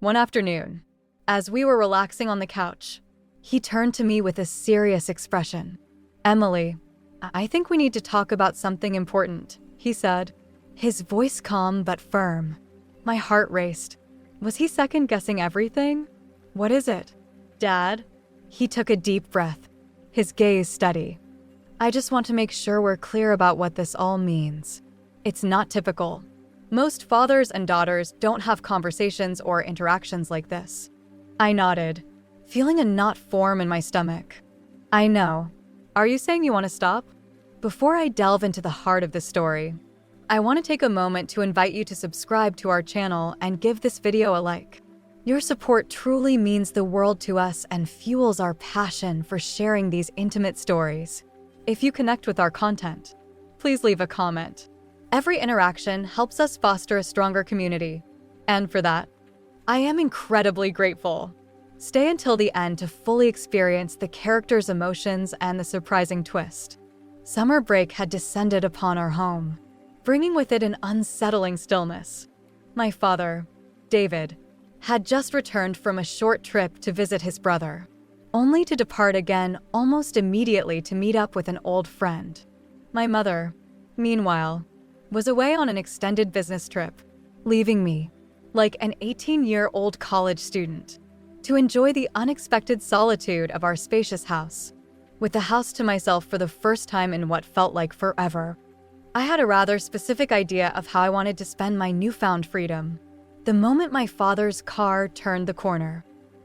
One afternoon, as we were relaxing on the couch, he turned to me with a serious expression. "Emily, I think we need to talk about something important," he said, his voice calm but firm. My heart raced. Was he second-guessing everything? "What is it?" "Dad?" He took a deep breath, his gaze steady. "I just want to make sure we're clear about what this all means. It's not typical. Most fathers and daughters don't have conversations or interactions like this." I nodded, feeling a knot form in my stomach. "I know. Are you saying you want to stop?" Before I delve into the heart of the story, I want to take a moment to invite you to subscribe to our channel and give this video a like. Your support truly means the world to us and fuels our passion for sharing these intimate stories. If you connect with our content, please leave a comment. Every interaction helps us foster a stronger community, and for that, I am incredibly grateful. Stay until the end to fully experience the characters' emotions and the surprising twist. Summer break had descended upon our home, bringing with it an unsettling stillness. My father, David, had just returned from a short trip to visit his brother, only to depart again almost immediately to meet up with an old friend. My mother, meanwhile, was away on an extended business trip, leaving me, like an 18-year-old college student, to enjoy the unexpected solitude of our spacious house. With the house to myself for the first time in what felt like forever, I had a rather specific idea of how I wanted to spend my newfound freedom. The moment my father's car turned the corner,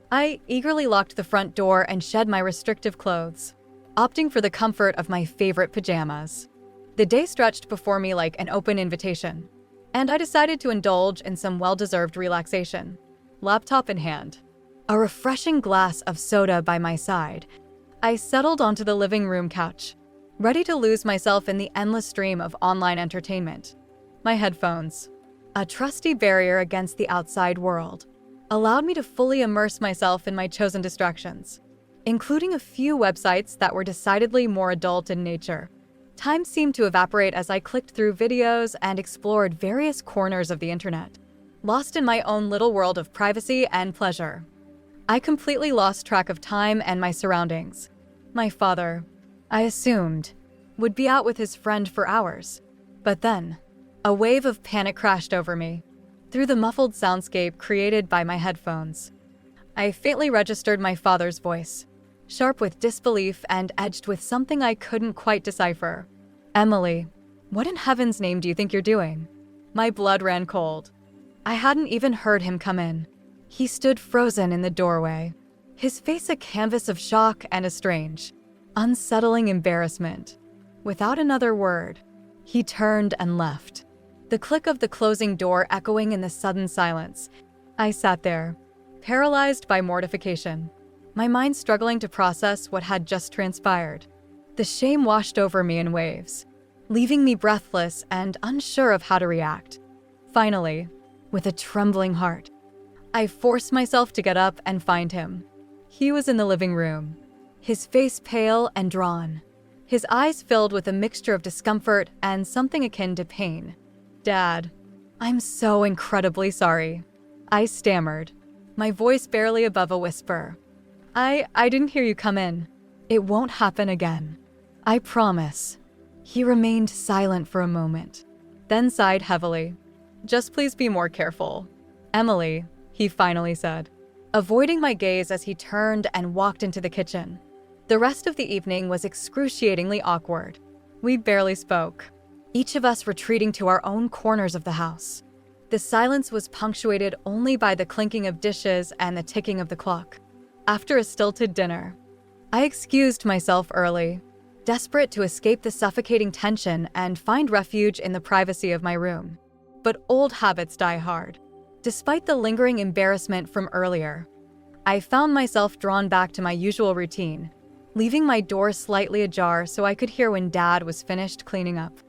I eagerly locked the front door and shed my restrictive clothes, opting for the comfort of my favorite pajamas. The day stretched before me like an open invitation, and I decided to indulge in some well-deserved relaxation. Laptop in hand, a refreshing glass of soda by my side, I settled onto the living room couch, ready to lose myself in the endless stream of online entertainment. My headphones, a trusty barrier against the outside world, allowed me to fully immerse myself in my chosen distractions, including a few websites that were decidedly more adult in nature. Time seemed to evaporate as I clicked through videos and explored various corners of the internet, lost in my own little world of privacy and pleasure. I completely lost track of time and my surroundings. My father, I assumed, would be out with his friend for hours. But then, a wave of panic crashed over me, through the muffled soundscape created by my headphones. I faintly registered my father's voice, sharp with disbelief and edged with something I couldn't quite decipher. "Emily, what in heaven's name do you think you're doing?" My blood ran cold. I hadn't even heard him come in. He stood frozen in the doorway, his face a canvas of shock and a strange, unsettling embarrassment. Without another word, he turned and left, the click of the closing door echoing in the sudden silence. I sat there, paralyzed by mortification, my mind struggling to process what had just transpired. The shame washed over me in waves, leaving me breathless and unsure of how to react. Finally, with a trembling heart, I forced myself to get up and find him. He was in the living room, his face pale and drawn, his eyes filled with a mixture of discomfort and something akin to pain. "Dad, I'm so incredibly sorry," I stammered, my voice barely above a whisper. I didn't hear you come in. It won't happen again. I promise." He remained silent for a moment, then sighed heavily. "Just please be more careful, Emily," he finally said, avoiding my gaze as he turned and walked into the kitchen. The rest of the evening was excruciatingly awkward. We barely spoke, each of us retreating to our own corners of the house. The silence was punctuated only by the clinking of dishes and the ticking of the clock. After a stilted dinner, I excused myself early, desperate to escape the suffocating tension and find refuge in the privacy of my room. But old habits die hard. Despite the lingering embarrassment from earlier, I found myself drawn back to my usual routine, leaving my door slightly ajar so I could hear when Dad was finished cleaning up.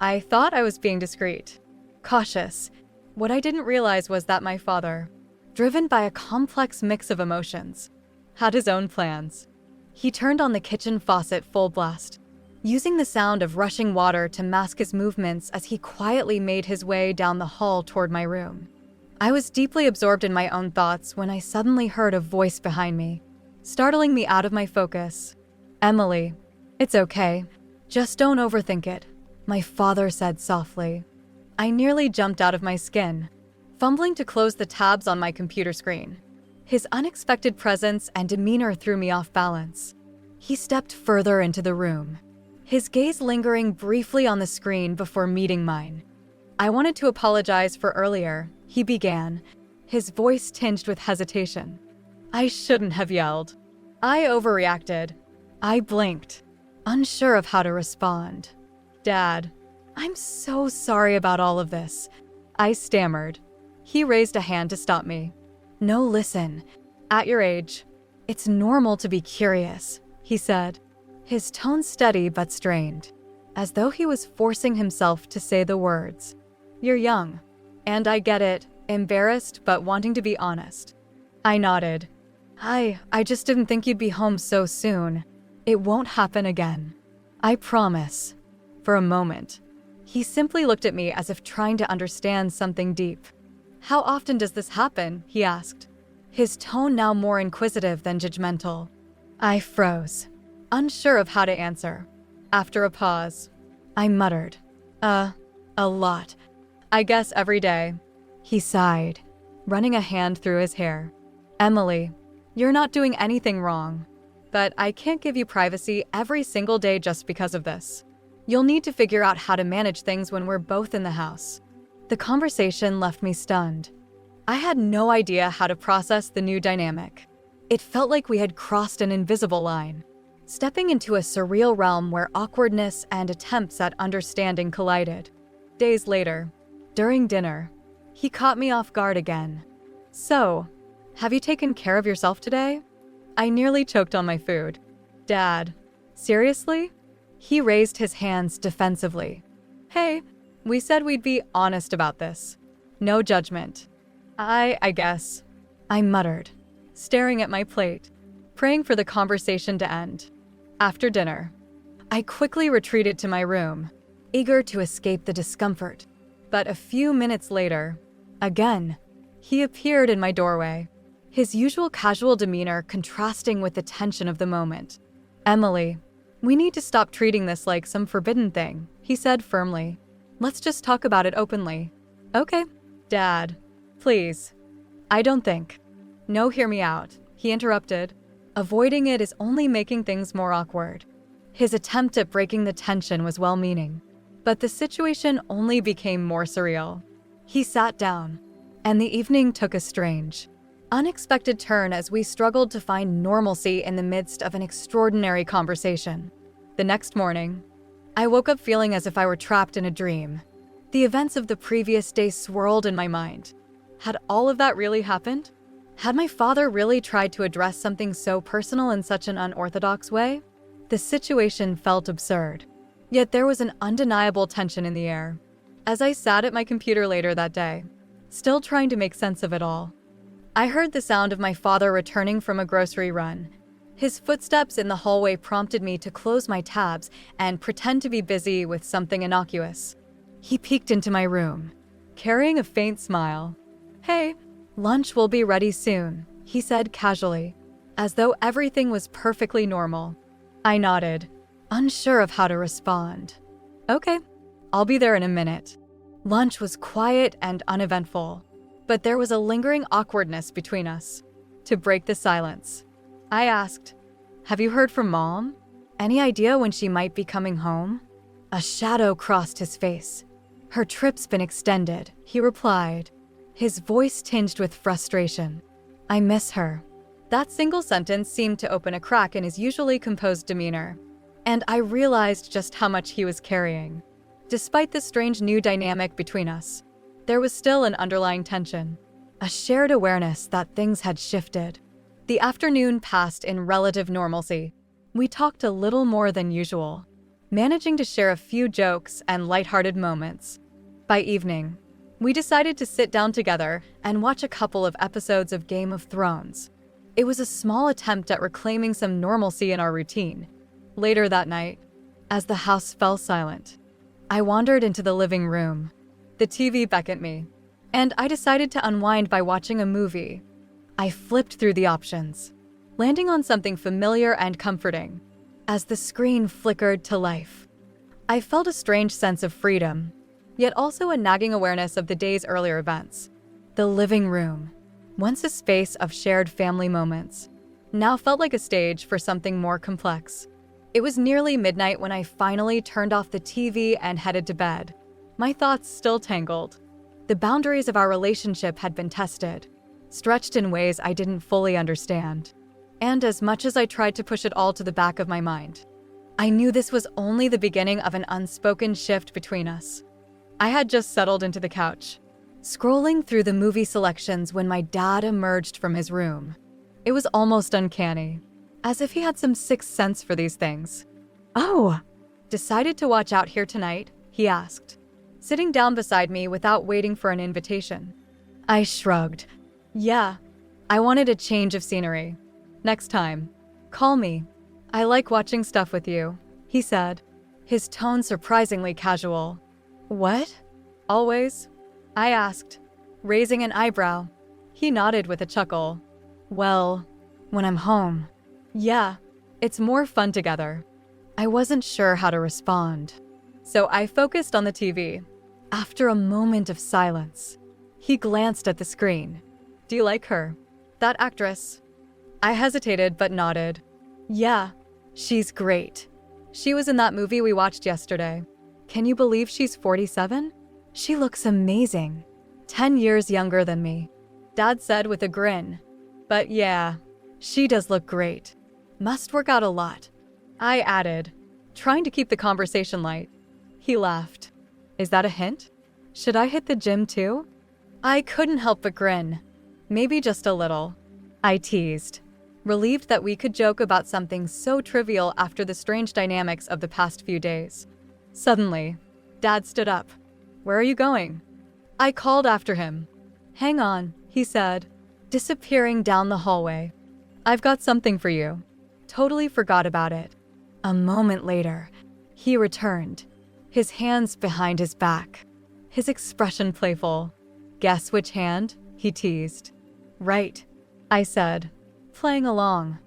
I thought I was being discreet, cautious. What I didn't realize was that my father, driven by a complex mix of emotions, had his own plans. He turned on the kitchen faucet full blast, using the sound of rushing water to mask his movements as he quietly made his way down the hall toward my room. I was deeply absorbed in my own thoughts when I suddenly heard a voice behind me, startling me out of my focus. "Emily, it's okay. Just don't overthink it," my father said softly. I nearly jumped out of my skin, fumbling to close the tabs on my computer screen. His unexpected presence and demeanor threw me off balance. He stepped further into the room, his gaze lingering briefly on the screen before meeting mine. "I wanted to apologize for earlier," he began, his voice tinged with hesitation. "I shouldn't have yelled. I overreacted." I blinked, unsure of how to respond. "Dad, I'm so sorry about all of this," I stammered. He raised a hand to stop me. "No, listen. At your age, it's normal to be curious," he said, his tone steady but strained, as though he was forcing himself to say the words. "You're young, and I get it, embarrassed but wanting to be honest." I nodded. I just didn't think you'd be home so soon. It won't happen again. I promise." For a moment, he simply looked at me as if trying to understand something deep. "How often does this happen?" he asked, his tone now more inquisitive than judgmental. I froze, unsure of how to answer. After a pause, I muttered, A lot. I guess every day." He sighed, running a hand through his hair. "Emily, you're not doing anything wrong, but I can't give you privacy every single day just because of this. You'll need to figure out how to manage things when we're both in the house." The conversation left me stunned. I had no idea how to process the new dynamic. It felt like we had crossed an invisible line, stepping into a surreal realm where awkwardness and attempts at understanding collided. Days later, during dinner, he caught me off guard again. "So, have you taken care of yourself today?" I nearly choked on my food. "Dad, seriously?" He raised his hands defensively. "Hey, we said we'd be honest about this. No judgment." I guess," I muttered, staring at my plate, praying for the conversation to end. After dinner, I quickly retreated to my room, eager to escape the discomfort. But a few minutes later, again, he appeared in my doorway, his usual casual demeanor contrasting with the tension of the moment. "Emily, we need to stop treating this like some forbidden thing," he said firmly. "Let's just talk about it openly." "Okay, Dad, please." "I don't think." "No, hear me out," he interrupted. "Avoiding it is only making things more awkward." His attempt at breaking the tension was well-meaning, but the situation only became more surreal. He sat down, and the evening took a strange, unexpected turn as we struggled to find normalcy in the midst of an extraordinary conversation. The next morning, I woke up feeling as if I were trapped in a dream. The events of the previous day swirled in my mind. Had all of that really happened? Had my father really tried to address something so personal in such an unorthodox way? The situation felt absurd, yet there was an undeniable tension in the air. As I sat at my computer later that day, still trying to make sense of it all, I heard the sound of my father returning from a grocery run. His footsteps in the hallway prompted me to close my tabs and pretend to be busy with something innocuous. He peeked into my room, carrying a faint smile. "Hey, lunch will be ready soon," he said casually, as though everything was perfectly normal. I nodded, unsure of how to respond. "Okay, I'll be there in a minute." Lunch was quiet and uneventful, but there was a lingering awkwardness between us. To break the silence, I asked, "Have you heard from Mom? Any idea when she might be coming home?" A shadow crossed his face. "Her trip's been extended," he replied, his voice tinged with frustration. "I miss her." That single sentence seemed to open a crack in his usually composed demeanor, and I realized just how much he was carrying. Despite the strange new dynamic between us, there was still an underlying tension, a shared awareness that things had shifted. The afternoon passed in relative normalcy. We talked a little more than usual, managing to share a few jokes and lighthearted moments. By evening, we decided to sit down together and watch a couple of episodes of Game of Thrones. It was a small attempt at reclaiming some normalcy in our routine. Later that night, as the house fell silent, I wandered into the living room. The TV beckoned me, and I decided to unwind by watching a movie. I flipped through the options, landing on something familiar and comforting. As the screen flickered to life, I felt a strange sense of freedom, yet also a nagging awareness of the day's earlier events. The living room, once a space of shared family moments, now felt like a stage for something more complex. It was nearly midnight when I finally turned off the TV and headed to bed, my thoughts still tangled. The boundaries of our relationship had been tested, stretched in ways I didn't fully understand. And as much as I tried to push it all to the back of my mind, I knew this was only the beginning of an unspoken shift between us. I had just settled into the couch, scrolling through the movie selections when my dad emerged from his room. It was almost uncanny, as if he had some sixth sense for these things. "Oh, decided to watch out here tonight?" he asked, sitting down beside me without waiting for an invitation. I shrugged. "Yeah, I wanted a change of scenery. Next time, call me. I like watching stuff with you," he said, his tone surprisingly casual. "What? Always?" I asked, raising an eyebrow. He nodded with a chuckle. "Well, when I'm home. Yeah, it's more fun together." I wasn't sure how to respond, so I focused on the TV. After a moment of silence, he glanced at the screen. "Do you like her? That actress?" I hesitated but nodded. "Yeah, she's great. She was in that movie we watched yesterday. Can you believe she's 47? She looks amazing. 10 years younger than me," Dad said with a grin. "But yeah, she does look great. Must work out a lot," I added, trying to keep the conversation light. He laughed. "Is that a hint? Should I hit the gym too?" I couldn't help but grin. "Maybe just a little," I teased, relieved that we could joke about something so trivial after the strange dynamics of the past few days. Suddenly, Dad stood up. "Where are you going?" I called after him. "Hang on," he said, disappearing down the hallway. "I've got something for you." Totally forgot about it. A moment later, he returned, his hands behind his back, his expression playful. "Guess which hand?" he teased. "Right," I said, playing along.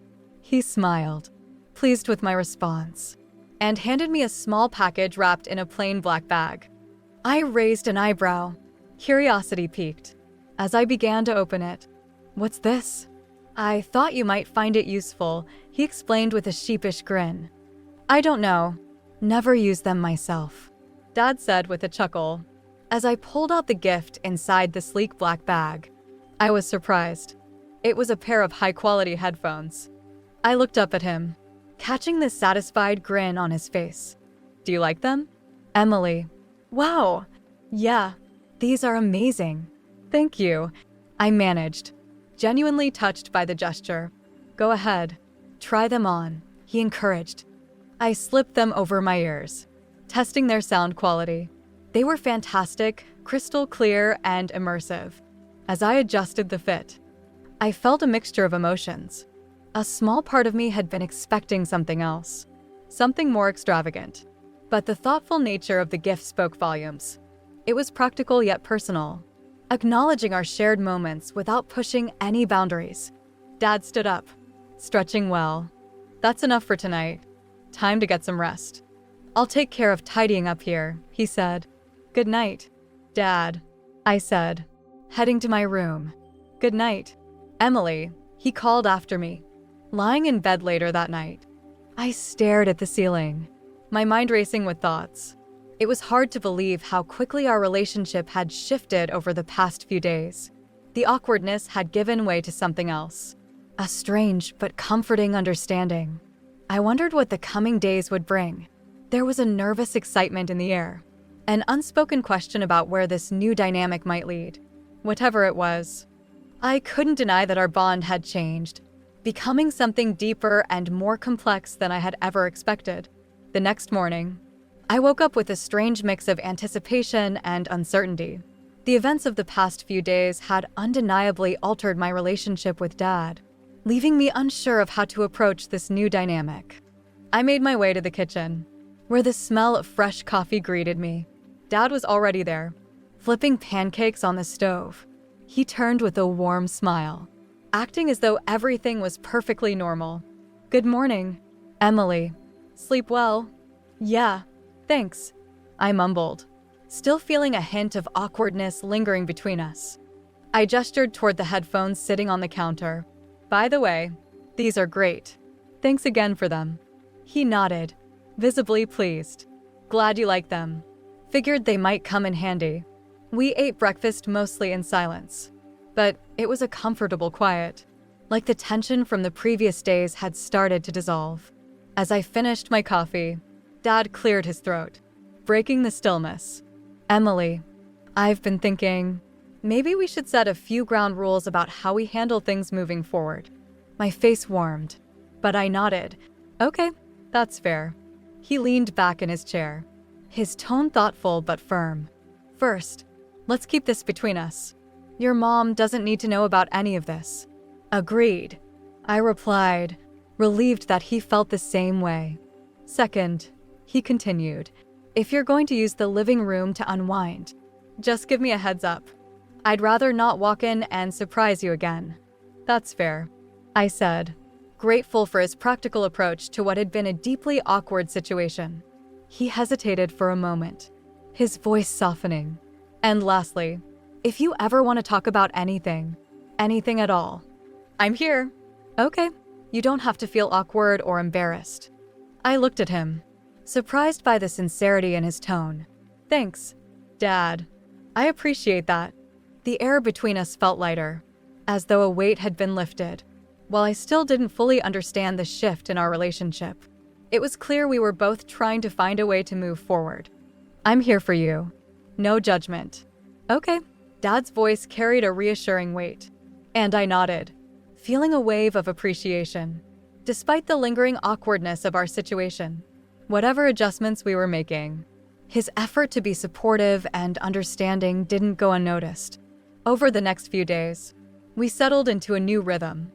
He smiled, pleased with my response, and handed me a small package wrapped in a plain black bag. I raised an eyebrow. Curiosity piqued as I began to open it. "What's this?" "I thought you might find it useful," he explained with a sheepish grin. "I don't know. Never used them myself," Dad said with a chuckle. As I pulled out the gift inside the sleek black bag, I was surprised. It was a pair of high-quality headphones. I looked up at him, catching the satisfied grin on his face. "Do you like them?" "Emily." "Wow. Yeah, these are amazing." "Thank you," I managed, genuinely touched by the gesture. "Go ahead, try them on," he encouraged. I slipped them over my ears, testing their sound quality. They were fantastic, crystal clear, and immersive. As I adjusted the fit, I felt a mixture of emotions. A small part of me had been expecting something else, something more extravagant. But the thoughtful nature of the gift spoke volumes. It was practical yet personal, acknowledging our shared moments without pushing any boundaries. Dad stood up, stretching well. "That's enough for tonight. Time to get some rest. I'll take care of tidying up here," he said. "Good night, Dad," I said, heading to my room. "Good night, Emily," he called after me. Lying in bed later that night, I stared at the ceiling, my mind racing with thoughts. It was hard to believe how quickly our relationship had shifted over the past few days. The awkwardness had given way to something else, a strange but comforting understanding. I wondered what the coming days would bring. There was a nervous excitement in the air, an unspoken question about where this new dynamic might lead. Whatever it was, I couldn't deny that our bond had changed, becoming something deeper and more complex than I had ever expected. The next morning, I woke up with a strange mix of anticipation and uncertainty. The events of the past few days had undeniably altered my relationship with Dad, leaving me unsure of how to approach this new dynamic. I made my way to the kitchen, where the smell of fresh coffee greeted me. Dad was already there, flipping pancakes on the stove. He turned with a warm smile, acting as though everything was perfectly normal. "Good morning, Emily. Sleep well?" "Yeah, thanks," I mumbled, still feeling a hint of awkwardness lingering between us. I gestured toward the headphones sitting on the counter. "By the way, these are great. Thanks again for them." He nodded, visibly pleased. "Glad you like them. Figured they might come in handy." We ate breakfast mostly in silence, but it was a comfortable quiet, like the tension from the previous days had started to dissolve. As I finished my coffee, Dad cleared his throat, breaking the stillness. "Emily, I've been thinking, maybe we should set a few ground rules about how we handle things moving forward." My face warmed, but I nodded. "Okay, that's fair." He leaned back in his chair, his tone thoughtful but firm. "First, let's keep this between us. Your mom doesn't need to know about any of this." "Agreed," I replied, relieved that he felt the same way. "Second," he continued, "if you're going to use the living room to unwind, just give me a heads up. I'd rather not walk in and surprise you again." "That's fair," I said, grateful for his practical approach to what had been a deeply awkward situation. He hesitated for a moment, his voice softening. "And lastly, if you ever want to talk about anything at all, I'm here." "Okay, you don't have to feel awkward or embarrassed." I looked at him, surprised by the sincerity in his tone. "Thanks, Dad. I appreciate that." The air between us felt lighter, as though a weight had been lifted. While I still didn't fully understand the shift in our relationship, it was clear we were both trying to find a way to move forward. "I'm here for you. No judgment." "Okay." Dad's voice carried a reassuring weight, and I nodded, feeling a wave of appreciation. Despite the lingering awkwardness of our situation, whatever adjustments we were making, his effort to be supportive and understanding didn't go unnoticed. Over the next few days, we settled into a new rhythm.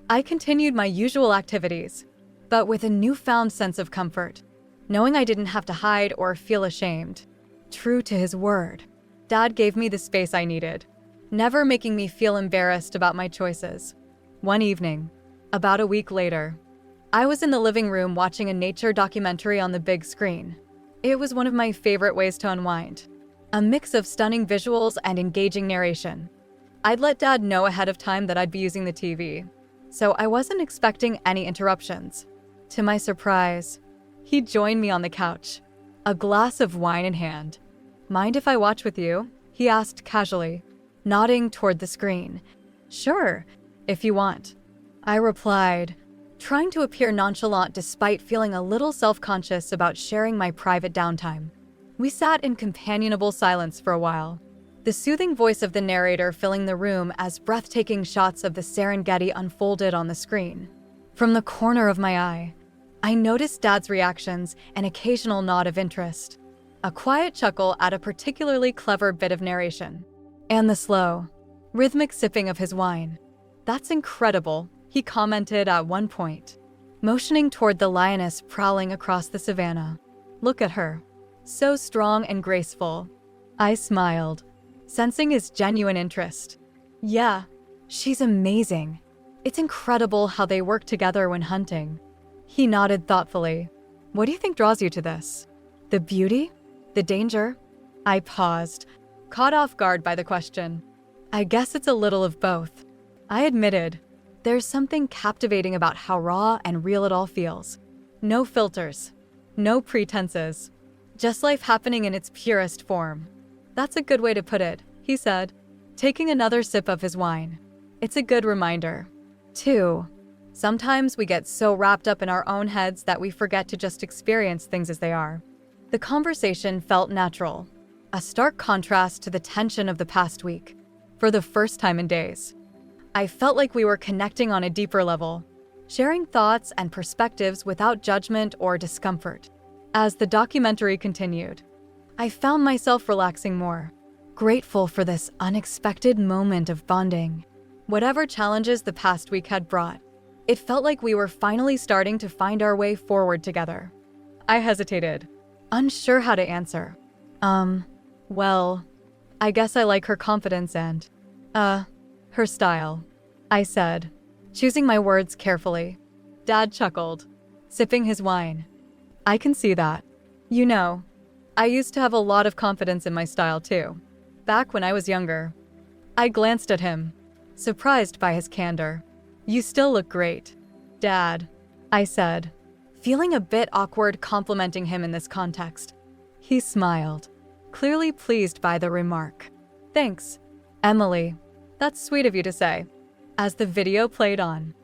I continued my usual activities, but with a newfound sense of comfort, knowing I didn't have to hide or feel ashamed. True to his word, Dad gave me the space I needed, never making me feel embarrassed about my choices. One evening, about a week later, I was in the living room watching a nature documentary on the big screen. It was one of my favorite ways to unwind, a mix of stunning visuals and engaging narration. I'd let Dad know ahead of time that I'd be using the TV, so I wasn't expecting any interruptions. To my surprise, he joined me on the couch, a glass of wine in hand. "Mind if I watch with you?" he asked casually, nodding toward the screen. "Sure, if you want," I replied, trying to appear nonchalant despite feeling a little self-conscious about sharing my private downtime. We sat in companionable silence for a while, the soothing voice of the narrator filling the room as breathtaking shots of the Serengeti unfolded on the screen. From the corner of my eye, I noticed Dad's reactions, an occasional nod of interest, a quiet chuckle at a particularly clever bit of narration, and the slow, rhythmic sipping of his wine. "That's incredible," he commented at one point, motioning toward the lioness prowling across the savannah. "Look at her. So strong and graceful." I smiled, sensing his genuine interest. "Yeah, she's amazing. It's incredible how they work together when hunting." He nodded thoughtfully. "What do you think draws you to this? The beauty? The danger?" I paused, caught off guard by the question. "I guess it's a little of both," I admitted. "There's something captivating about how raw and real it all feels. No filters, no pretenses, just life happening in its purest form." "That's a good way to put it," he said, taking another sip of his wine. "It's a good reminder, too. Sometimes we get so wrapped up in our own heads that we forget to just experience things as they are." The conversation felt natural, a stark contrast to the tension of the past week. For the first time in days, I felt like we were connecting on a deeper level, sharing thoughts and perspectives without judgment or discomfort. As the documentary continued, I found myself relaxing more, grateful for this unexpected moment of bonding. Whatever challenges the past week had brought, it felt like we were finally starting to find our way forward together. I hesitated, unsure how to answer. Well, I guess I like her confidence and, her style, I said, choosing my words carefully. Dad chuckled, sipping his wine. I can see that. You know, I used to have a lot of confidence in my style too, back when I was younger. I glanced at him, surprised by his candor. You still look great, Dad, I said, feeling a bit awkward complimenting him in this context. He smiled, clearly pleased by the remark. Thanks, Emily. That's sweet of you to say. As the video played on,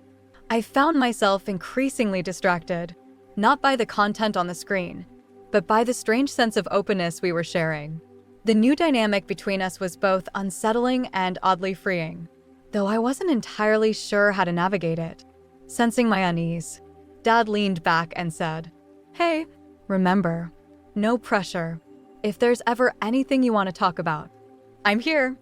I found myself increasingly distracted, not by the content on the screen, but by the strange sense of openness we were sharing. The new dynamic between us was both unsettling and oddly freeing, though I wasn't entirely sure how to navigate it. Sensing my unease, Dad leaned back and said, Hey, remember, no pressure. If there's ever anything you want to talk about, I'm here.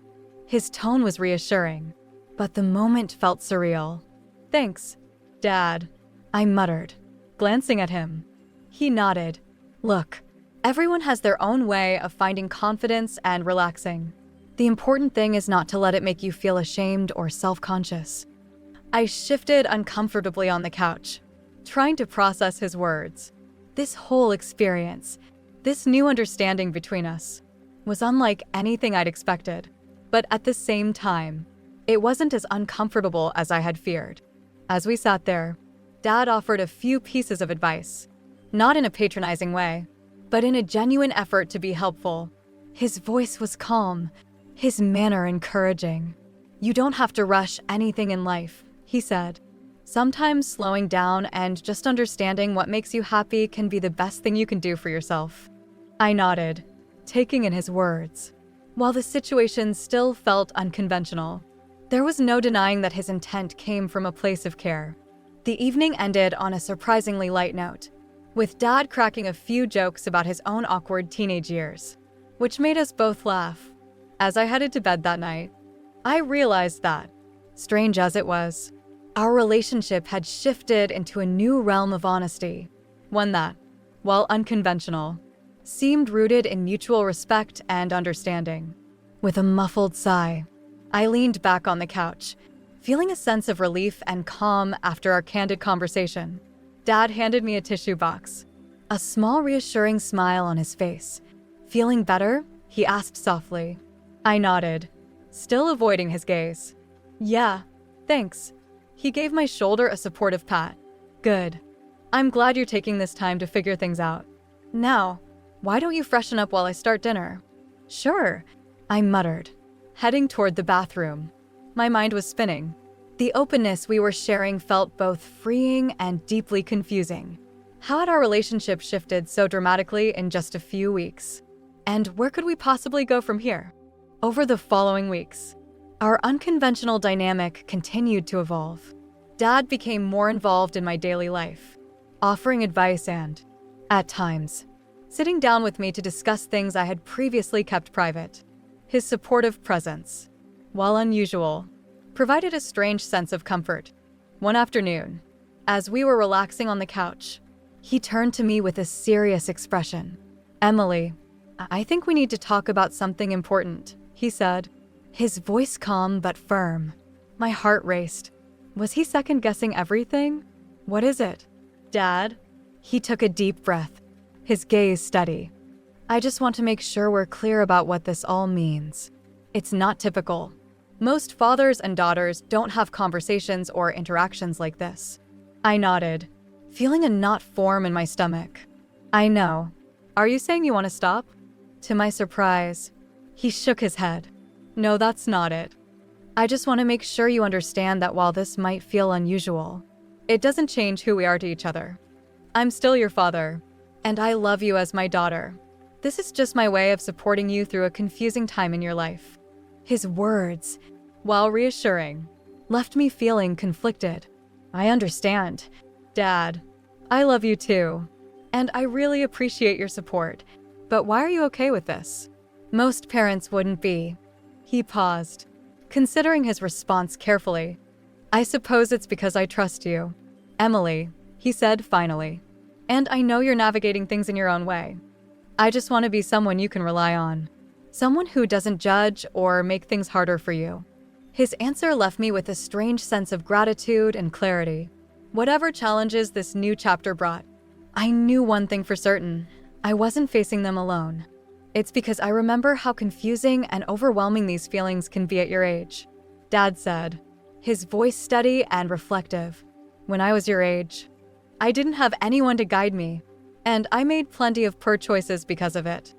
His tone was reassuring, but the moment felt surreal. Thanks, Dad, I muttered, glancing at him. He nodded. Look, everyone has their own way of finding confidence and relaxing. The important thing is not to let it make you feel ashamed or self-conscious. I shifted uncomfortably on the couch, trying to process his words. This whole experience, this new understanding between us, was unlike anything I'd expected. But at the same time, it wasn't as uncomfortable as I had feared. As we sat there, Dad offered a few pieces of advice, not in a patronizing way, but in a genuine effort to be helpful. His voice was calm, his manner encouraging. You don't have to rush anything in life, he said. Sometimes slowing down and just understanding what makes you happy can be the best thing you can do for yourself. I nodded, taking in his words. While the situation still felt unconventional, there was no denying that his intent came from a place of care. The evening ended on a surprisingly light note, with Dad cracking a few jokes about his own awkward teenage years, which made us both laugh. As I headed to bed that night, I realized that, strange as it was, our relationship had shifted into a new realm of honesty, one that, while unconventional, seemed rooted in mutual respect and understanding. With a muffled sigh, I leaned back on the couch, feeling a sense of relief and calm after our candid conversation. Dad handed me a tissue box, a small reassuring smile on his face. Feeling better? He asked softly. I nodded, still avoiding his gaze. Yeah, thanks. He gave my shoulder a supportive pat. Good. I'm glad you're taking this time to figure things out. Now, why don't you freshen up while I start dinner? Sure, I muttered, heading toward the bathroom. My mind was spinning. The openness we were sharing felt both freeing and deeply confusing. How had our relationship shifted so dramatically in just a few weeks? And where could we possibly go from here? Over the following weeks, our unconventional dynamic continued to evolve. Dad became more involved in my daily life, offering advice and, at times, sitting down with me to discuss things I had previously kept private. His supportive presence, while unusual, provided a strange sense of comfort. One afternoon, as we were relaxing on the couch, he turned to me with a serious expression. Emily, I think we need to talk about something important, he said, his voice calm but firm. My heart raced. Was he second-guessing everything? What is it? Dad? He took a deep breath, his gaze steady. I just want to make sure we're clear about what this all means. It's not typical. Most fathers and daughters don't have conversations or interactions like this. I nodded, feeling a knot form in my stomach. I know. Are you saying you want to stop? To my surprise, he shook his head. No, that's not it. I just want to make sure you understand that while this might feel unusual, it doesn't change who we are to each other. I'm still your father, and I love you as my daughter. This is just my way of supporting you through a confusing time in your life. His words, while reassuring, left me feeling conflicted. I understand, Dad. I love you too, and I really appreciate your support. But why are you okay with this? Most parents wouldn't be. He paused, considering his response carefully. I suppose it's because I trust you, Emily, he said finally. And I know you're navigating things in your own way. I just want to be someone you can rely on. Someone who doesn't judge or make things harder for you. His answer left me with a strange sense of gratitude and clarity. Whatever challenges this new chapter brought, I knew one thing for certain: I wasn't facing them alone. It's because I remember how confusing and overwhelming these feelings can be at your age. Dad said, his voice steady and reflective. When I was your age, I didn't have anyone to guide me, and I made plenty of poor choices because of it.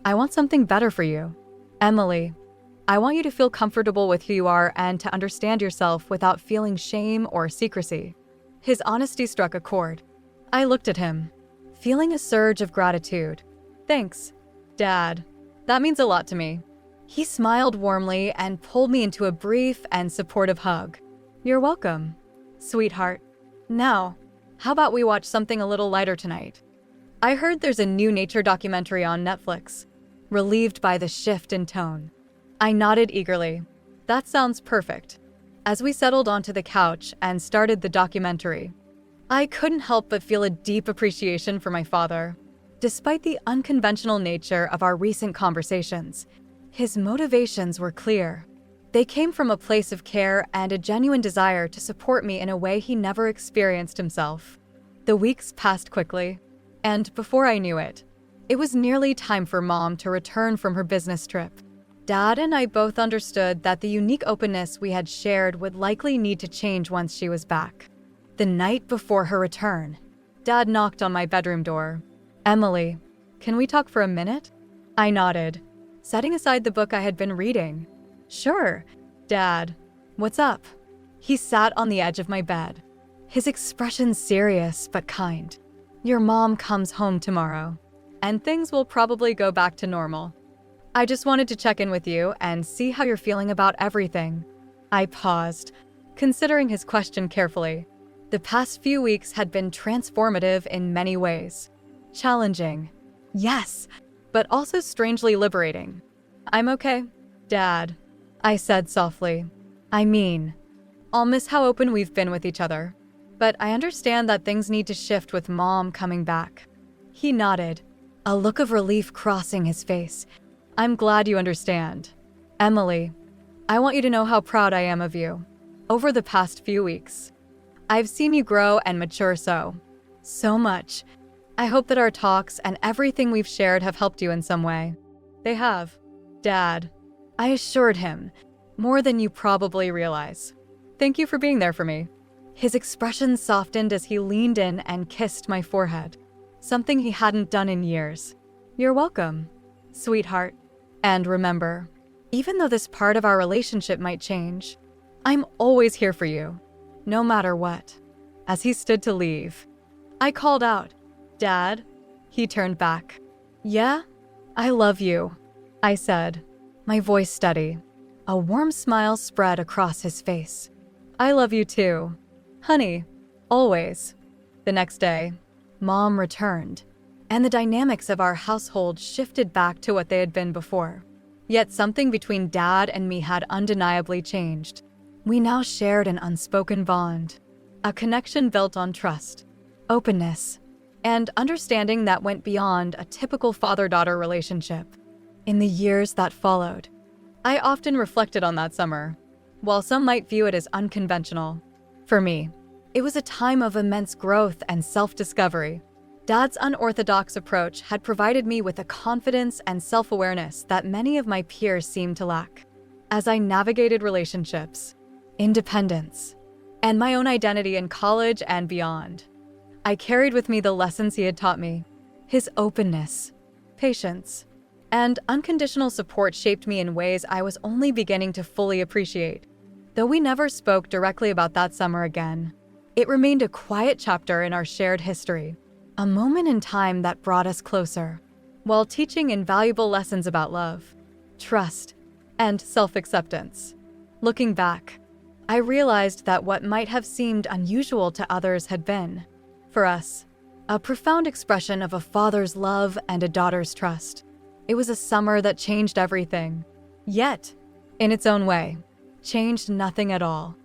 I want something better for you. Emily, I want you to feel comfortable with who you are and to understand yourself without feeling shame or secrecy. His honesty struck a chord. I looked at him, feeling a surge of gratitude. Thanks, Dad. That means a lot to me. He smiled warmly and pulled me into a brief and supportive hug. You're welcome, sweetheart. Now, how about we watch something a little lighter tonight? I heard there's a new nature documentary on Netflix. Relieved by the shift in tone, I nodded eagerly. That sounds perfect. As we settled onto the couch and started the documentary, I couldn't help but feel a deep appreciation for my father. Despite the unconventional nature of our recent conversations, his motivations were clear. They came from a place of care and a genuine desire to support me in a way he never experienced himself. The weeks passed quickly, and before I knew it, it was nearly time for Mom to return from her business trip. Dad and I both understood that the unique openness we had shared would likely need to change once she was back. The night before her return, Dad knocked on my bedroom door. Emily, can we talk for a minute? I nodded, setting aside the book I had been reading. Sure, Dad. What's up? He sat on the edge of my bed, his expression serious but kind. Your mom comes home tomorrow, and things will probably go back to normal. I just wanted to check in with you and see how you're feeling about everything. I paused, considering his question carefully. The past few weeks had been transformative in many ways. Challenging, yes, but also strangely liberating. I'm okay, Dad, I said softly. I mean, I'll miss how open we've been with each other, but I understand that things need to shift with Mom coming back. He nodded, a look of relief crossing his face. I'm glad you understand. Emily, I want you to know how proud I am of you. Over the past few weeks, I've seen you grow and mature so much. I hope that our talks and everything we've shared have helped you in some way. They have, Dad, I assured him, more than you probably realize. Thank you for being there for me. His expression softened as he leaned in and kissed my forehead, something he hadn't done in years. You're welcome, sweetheart. And remember, even though this part of our relationship might change, I'm always here for you, no matter what. As he stood to leave, I called out, Dad? He turned back. Yeah, I love you, I said, my voice steady. A warm smile spread across his face. I love you too, honey, always. The next day, Mom returned, and the dynamics of our household shifted back to what they had been before. Yet something between Dad and me had undeniably changed. We now shared an unspoken bond, a connection built on trust, openness, and understanding that went beyond a typical father-daughter relationship. In the years that followed, I often reflected on that summer. While some might view it as unconventional, for me, it was a time of immense growth and self-discovery. Dad's unorthodox approach had provided me with a confidence and self-awareness that many of my peers seemed to lack. As I navigated relationships, independence, and my own identity in college and beyond, I carried with me the lessons he had taught me. His openness, patience, and unconditional support shaped me in ways I was only beginning to fully appreciate. Though we never spoke directly about that summer again, it remained a quiet chapter in our shared history, a moment in time that brought us closer, while teaching invaluable lessons about love, trust, and self-acceptance. Looking back, I realized that what might have seemed unusual to others had been, for us, a profound expression of a father's love and a daughter's trust. It was a summer that changed everything, yet, in its own way, changed nothing at all.